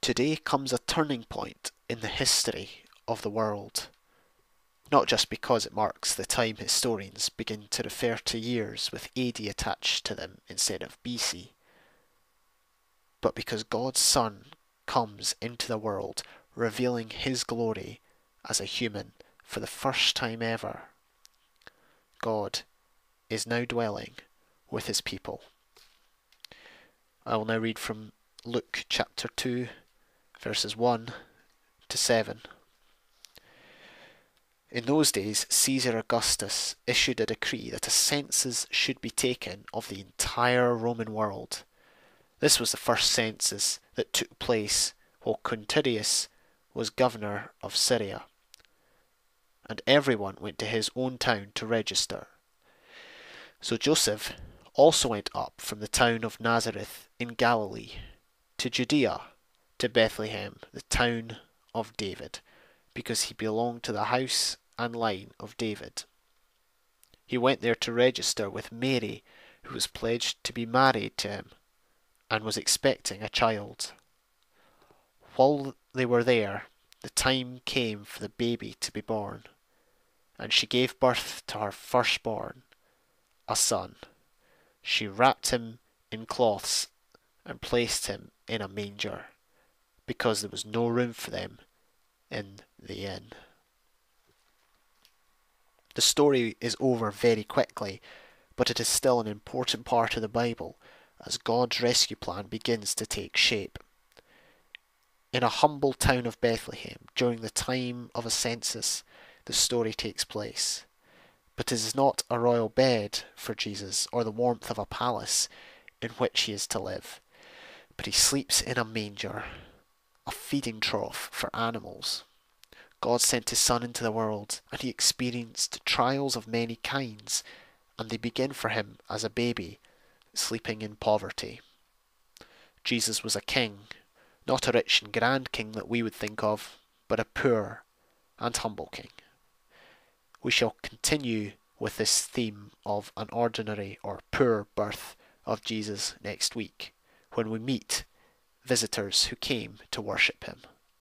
Today comes a turning point in the history of the world, not just because it marks the time historians begin to refer to years with AD attached to them instead of BC, but because God's Son comes into the world revealing his glory as a human for the first time ever. God is now dwelling with his people. I will now read from Luke chapter 2, verses 1 to 7. In those days, Caesar Augustus issued a decree that a census should be taken of the entire Roman world. This was the first census that took place while Quintilius was governor of Syria, and everyone went to his own town to register. So Joseph also went up from the town of Nazareth in Galilee to Judea, to Bethlehem, the town of David, because he belonged to the house and line of David. He went there to register with Mary, who was pledged to be married to him, and was expecting a child. While they were there, the time came for the baby to be born, and she gave birth to her firstborn, a son. She wrapped him in cloths and placed him in a manger, because there was no room for them in the inn. The story is over very quickly, but it is still an important part of the Bible as God's rescue plan begins to take shape. In a humble town of Bethlehem, during the time of a census, the story takes place. But it is not a royal bed for Jesus or the warmth of a palace in which he is to live, but he sleeps in a manger, a feeding trough for animals. God sent his Son into the world, and he experienced trials of many kinds, and they begin for him as a baby, sleeping in poverty. Jesus was a king, not a rich and grand king that we would think of, but a poor and humble king. We shall continue with this theme of an ordinary or poor birth of Jesus next week, when we meet visitors who came to worship him.